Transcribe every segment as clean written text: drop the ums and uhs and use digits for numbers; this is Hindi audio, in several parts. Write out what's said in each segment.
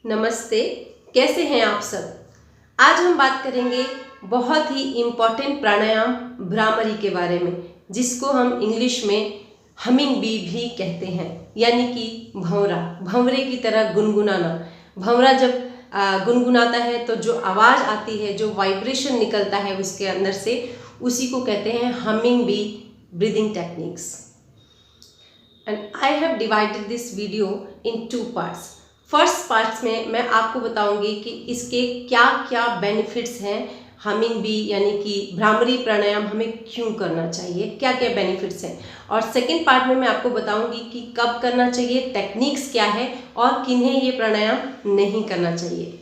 नमस्ते, कैसे हैं आप सब। आज हम बात करेंगे बहुत ही इम्पोर्टेंट प्राणायाम भ्रामरी के बारे में, जिसको हम इंग्लिश में हमिंग बी भी कहते हैं, यानी कि भंवरा, भंवरे की तरह गुनगुनाना। भंवरा जब गुनगुनाता है तो जो आवाज़ आती है, जो वाइब्रेशन निकलता है उसके अंदर से, उसी को कहते हैं humming bee breathing techniques. And I have divided this video in 2 parts. First parts में मैं आपको बताऊंगी कि इसके क्या क्या बेनिफिट्स हैं, हमिंग बी यानी कि भ्रामरी प्राणायाम हमें क्यों करना चाहिए, क्या क्या बेनिफिट्स हैं। और सेकंड पार्ट में मैं आपको बताऊंगी कि कब करना चाहिए, टेक्निक्स क्या है और किन्हें ये प्राणायाम नहीं करना चाहिए।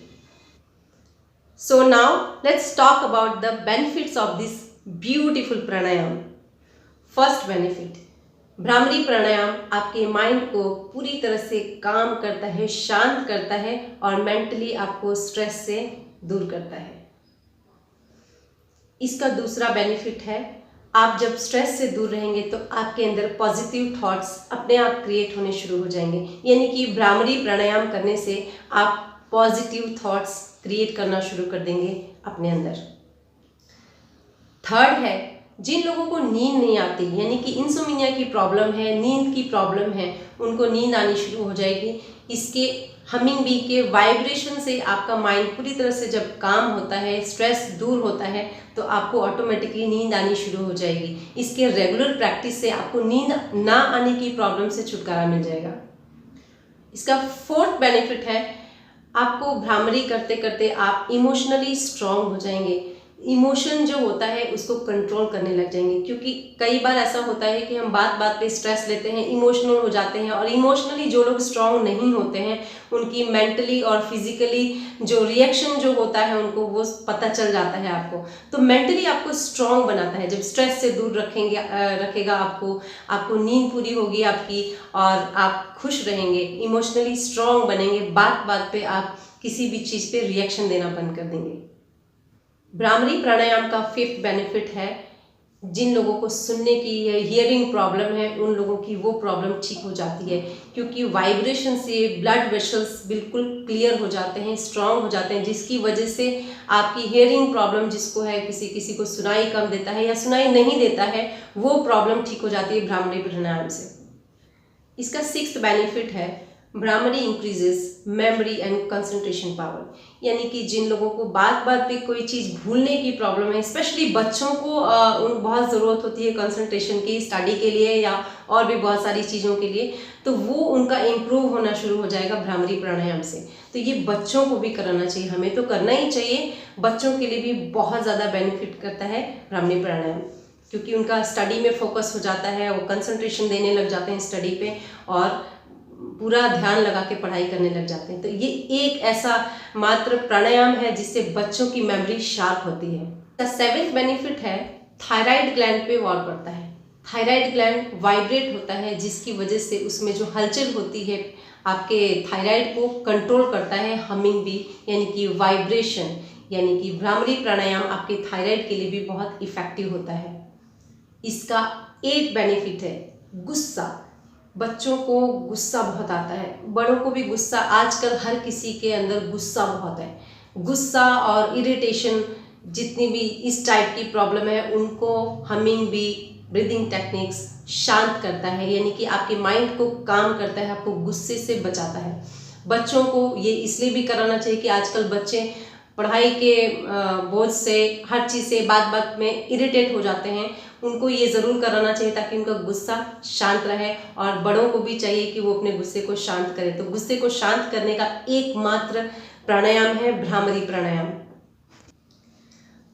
So now let's talk about the benefits of this beautiful pranayama. First benefit, Bhramari pranayama आपके माइंड को पूरी तरह से काम करता है, शांत करता है और मेंटली आपको स्ट्रेस से दूर करता है। इसका दूसरा बेनिफिट है, आप जब स्ट्रेस से दूर रहेंगे तो आपके अंदर पॉजिटिव थॉट्स अपने आप क्रिएट होने शुरू हो जाएंगे, यानी कि भ्रामरी प्राणायाम करने से आप पॉजिटिव थॉट्स क्रिएट करना शुरू कर देंगे अपने अंदर। थर्ड है, जिन लोगों को नींद नहीं आती, यानी कि इंसोम्निया की प्रॉब्लम है, नींद की प्रॉब्लम है, उनको नींद आनी शुरू हो जाएगी। इसके हमिंग बी के वाइब्रेशन से आपका माइंड पूरी तरह से जब काम होता है, स्ट्रेस दूर होता है, तो आपको ऑटोमेटिकली नींद आनी शुरू हो जाएगी। इसके रेगुलर प्रैक्टिस से आपको नींद ना आने की प्रॉब्लम से छुटकारा मिल जाएगा। इसका फोर्थ बेनिफिट है, आपको भ्रामरी करते करते आप इमोशनली स्ट्रांग हो जाएंगे। इमोशन जो होता है उसको कंट्रोल करने लग जाएंगे, क्योंकि कई बार ऐसा होता है कि हम बात बात पे स्ट्रेस लेते हैं, इमोशनल हो जाते हैं, और इमोशनली जो लोग स्ट्रांग नहीं होते हैं उनकी मेंटली और फिजिकली जो रिएक्शन जो होता है उनको वो पता चल जाता है आपको। तो मेंटली आपको स्ट्रांग बनाता है, जब स्ट्रेस से दूर रखेगा आपको नींद पूरी होगी आपकी और आप खुश रहेंगे, इमोशनली स्ट्रांग बनेंगे, बात बात पे आप किसी भी चीज़ पे रिएक्शन देना बंद कर देंगे। भ्रामरी प्राणायाम का फिफ्थ बेनिफिट है, जिन लोगों को सुनने की या हियरिंग प्रॉब्लम है उन लोगों की वो प्रॉब्लम ठीक हो जाती है, क्योंकि वाइब्रेशन से ब्लड वेसल्स बिल्कुल क्लियर हो जाते हैं, स्ट्रांग हो जाते हैं, जिसकी वजह से आपकी हियरिंग प्रॉब्लम जिसको है, किसी को सुनाई कम देता है या सुनाई नहीं देता है, वो प्रॉब्लम ठीक हो जाती है भ्रामरी प्राणायाम से। इसका सिक्स्थ बेनिफिट है, bhramari increases memory and concentration power, यानी कि जिन लोगों को बात बात पे कोई चीज़ भूलने की प्रॉब्लम है, स्पेशली बच्चों को उन बहुत ज़रूरत होती है कंसंट्रेशन की, स्टडी के लिए या और भी बहुत सारी चीज़ों के लिए, तो वो उनका इम्प्रूव होना शुरू हो जाएगा भ्रामरी प्राणायाम से। तो ये बच्चों को भी कराना चाहिए, हमें तो करना ही चाहिए, बच्चों के लिए भी बहुत ज़्यादा बेनिफिट करता है भ्रामरी प्राणायाम, क्योंकि उनका स्टडी में फोकस हो जाता है, वो कंसंट्रेशन देने लग जाते हैं स्टडी पे और पूरा ध्यान लगा के पढ़ाई करने लग जाते हैं। तो ये एक ऐसा मात्र प्राणायाम है जिससे बच्चों की मेमोरी शार्प होती है। द सेवेंथ बेनिफिट है, थायराइड ग्लैंड पे वार पड़ता है। थायराइड ग्लैंड वाइब्रेट होता है, जिसकी वजह से उसमें जो हलचल होती है आपके थायराइड को कंट्रोल करता है हमिंग बी, यानी कि वाइब्रेशन, यानी कि भ्रामरी प्राणायाम आपके थायराइड के लिए भी बहुत इफेक्टिव होता है। इसका 8th बेनिफिट है, गुस्सा। बच्चों को गुस्सा बहुत आता है, बड़ों को भी गुस्सा, आजकल हर किसी के अंदर गुस्सा बहुत है। गुस्सा और इरिटेशन, जितनी भी इस टाइप की प्रॉब्लम है, उनको हमिंग बी ब्रीदिंग टेक्निक्स शांत करता है, यानी कि आपके माइंड को काम करता है, आपको गुस्से से बचाता है। बच्चों को ये इसलिए भी कराना चाहिए कि आजकल बच्चे पढ़ाई के बोझ से, हर चीज़ से बात बात में इरिटेट हो जाते हैं, उनको ये ज़रूर कराना चाहिए ताकि उनका गुस्सा शांत रहे, और बड़ों को भी चाहिए कि वो अपने गुस्से को शांत करें। तो गुस्से को शांत करने का एकमात्र प्राणायाम है भ्रामरी प्राणायाम।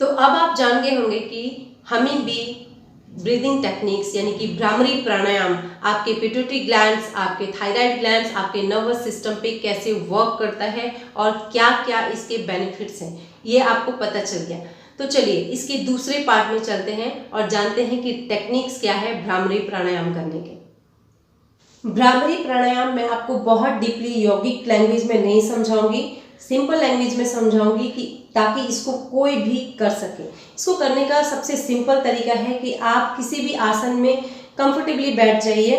तो अब आप जान गए होंगे कि हमिंग बी ब्रीदिंग टेक्निक्स यानी कि भ्रामरी प्राणायाम आपके पिट्यूटरी ग्लैंड्स, आपके थायराइड ग्लैंड्स, आपके नर्वस सिस्टम पे कैसे वर्क करता है और क्या क्या इसके बेनिफिट्स हैं, ये आपको पता चल गया। तो चलिए इसके दूसरे पार्ट में चलते हैं और जानते हैं कि टेक्निक्स क्या है भ्रामरी प्राणायाम करने के। भ्रामरी प्राणायाम मैं आपको बहुत डीपली यौगिक लैंग्वेज में नहीं समझाऊंगी, सिंपल लैंग्वेज में समझाऊंगी कि ताकि इसको कोई भी कर सके। इसको करने का सबसे सिंपल तरीका है कि आप किसी भी आसन में कंफर्टेबली बैठ जाइए,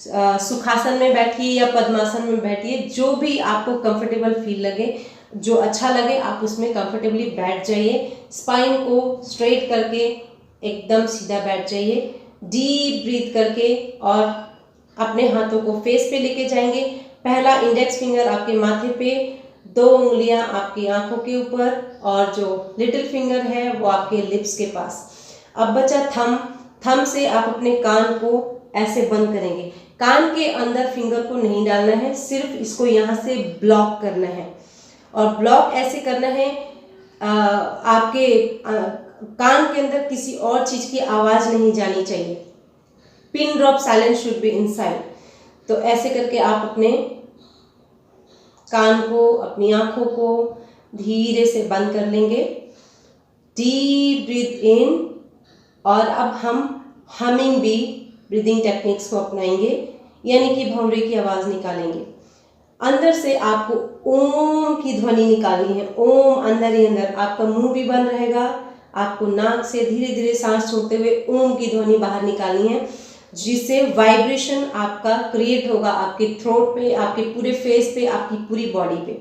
सुखासन में बैठिए या पद्मासन में बैठिए, जो भी आपको कंफर्टेबल फील लगे, जो अच्छा लगे आप उसमें कंफर्टेबली बैठ जाइए। स्पाइन को स्ट्रेट करके एकदम सीधा बैठ जाइए। डीप ब्रीथ करके और अपने हाथों को फेस पे लेके जाएंगे। पहला इंडेक्स फिंगर आपके माथे पे, 2 उंगलियां आपकी आंखों के ऊपर और जो लिटिल फिंगर है वो आपके लिप्स के पास। अब बचा थंब से आप अपने कान को ऐसे बंद करेंगे। कान के अंदर फिंगर को नहीं डालना है, सिर्फ इसको यहाँ से ब्लॉक करना है। और ब्लॉक ऐसे करना है आपके कान के अंदर किसी और चीज की आवाज नहीं जानी चाहिए। Pin drop silence should be inside. तो ऐसे करके आप अपने कान को, अपनी आंखों को धीरे से बंद कर लेंगे। डीप ब्रीथ इन और अब हम हमिंग बी ब्रीदिंग टेक्निक्स को अपनाएंगे, यानी कि भंवरे की आवाज निकालेंगे। अंदर से आपको ओम की ध्वनि निकालनी है। ओम अंदर ही अंदर, आपका मुंह भी बंद रहेगा, आपको नाक से धीरे धीरे सांस छोड़ते हुए ओम की ध्वनि बाहर निकालनी है, जिससे वाइब्रेशन आपका क्रिएट होगा आपके थ्रोट पे, आपके पूरे फेस पे, आपकी पूरी बॉडी पे।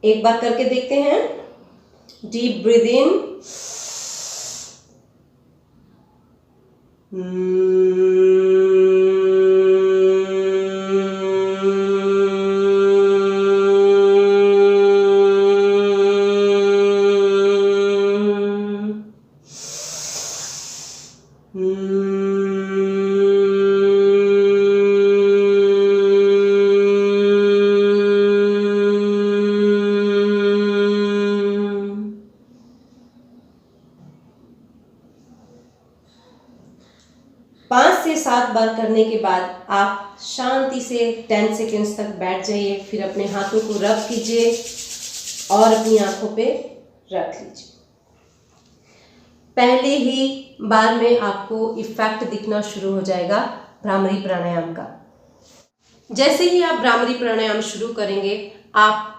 एक बार करके देखते हैं। डीप ब्रीथ इन, पाँच से 7 बार करने के बाद आप शांति से 10 सेकेंड्स तक बैठ जाइए। फिर अपने हाथों को रब कीजिए और अपनी आंखों पे रख लीजिए। पहले ही बार में आपको इफेक्ट दिखना शुरू हो जाएगा भ्रामरी प्राणायाम का। जैसे ही आप भ्रामरी प्राणायाम शुरू करेंगे, आप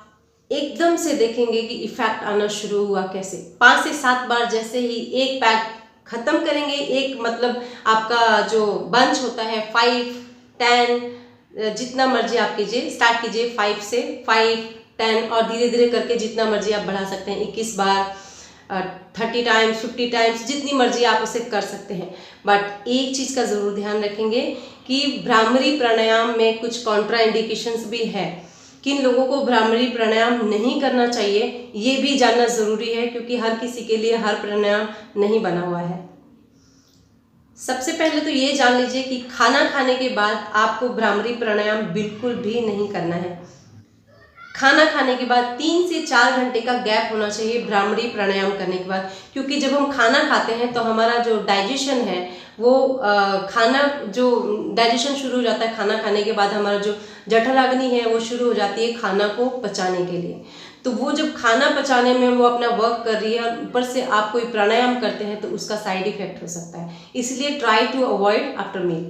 एकदम से देखेंगे कि इफेक्ट आना शुरू हुआ कैसे। 5 से 7 बार जैसे ही एक पैक खत्म करेंगे, एक मतलब आपका जो बंच होता है 5, 10 जितना मर्जी आप कीजिए, स्टार्ट कीजिए 5 से 5, 10 और धीरे धीरे करके जितना मर्जी आप बढ़ा सकते हैं। 21 बार, 30 टाइम्स, 50 टाइम्स, जितनी मर्जी आप उसे कर सकते हैं। बट एक चीज़ का ज़रूर ध्यान रखेंगे कि भ्रामरी प्राणायाम में कुछ कॉन्ट्रा इंडिकेशंस भी है। किन लोगों को भ्रामरी प्राणायाम नहीं करना चाहिए ये भी जानना ज़रूरी है, क्योंकि हर किसी के लिए हर प्राणायाम नहीं बना हुआ है। सबसे पहले तो ये जान लीजिए कि खाना खाने के बाद आपको भ्रामरी प्राणायाम बिल्कुल भी नहीं करना है। खाना खाने के बाद 3 से 4 घंटे का गैप होना चाहिए भ्रामरी प्राणायाम करने के बाद, क्योंकि जब हम खाना खाते हैं तो हमारा जो डाइजेशन है वो खाना जो डाइजेशन शुरू हो जाता है खाना खाने के बाद, हमारा जो जठराग्नि है वो शुरू हो जाती है खाना को पचाने के लिए। तो वो जब खाना पचाने में वो अपना वर्क कर रही है और ऊपर से आप कोई प्राणायाम करते हैं तो उसका साइड इफेक्ट हो सकता है, इसलिए try to avoid after meal.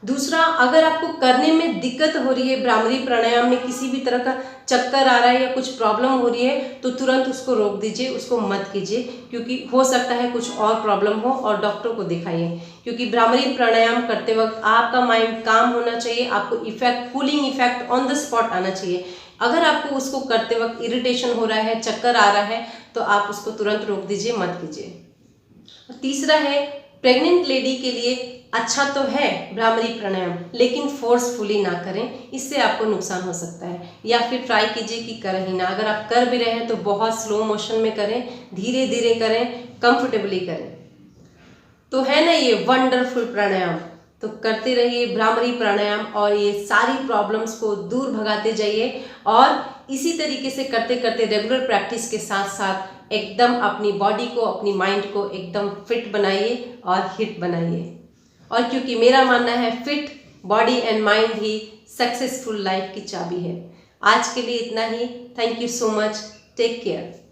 दूसरा, अगर आपको करने में दिक्कत हो रही है, भ्रामरी प्राणायाम में किसी भी तरह का चक्कर आ रहा है या कुछ प्रॉब्लम हो रही है, तो तुरंत उसको रोक दीजिए, उसको मत कीजिए, क्योंकि हो सकता है कुछ और प्रॉब्लम हो और डॉक्टर को दिखाइए। क्योंकि भ्रामरी प्राणायाम करते वक्त आपका माइंड काम होना चाहिए, आपको effect, cooling effect on the spot आना चाहिए। अगर आपको उसको करते वक्त इरिटेशन हो रहा है, चक्कर आ रहा है, तो आप उसको तुरंत रोक दीजिए, मत कीजिए। तीसरा है, प्रेग्नेंट लेडी के लिए अच्छा तो है भ्रामरी प्राणायाम, लेकिन फोर्सफुली ना करें, इससे आपको नुकसान हो सकता है। या फिर ट्राई कीजिए कि करें ही ना। अगर आप कर भी रहे हैं तो बहुत स्लो मोशन में करें, धीरे धीरे करें, कंफर्टेबली करें। तो है ना ये वंडरफुल प्राणायाम, तो करते रहिए भ्रामरी प्राणायाम और ये सारी प्रॉब्लम्स को दूर भगाते जाइए। और इसी तरीके से करते करते रेगुलर प्रैक्टिस के साथ साथ एकदम अपनी बॉडी को, अपनी माइंड को एकदम फिट बनाइए और हिट बनाइए। और क्योंकि मेरा मानना है फिट बॉडी एंड माइंड ही सक्सेसफुल लाइफ की चाबी है। आज के लिए इतना ही। Thank you so much. Take care.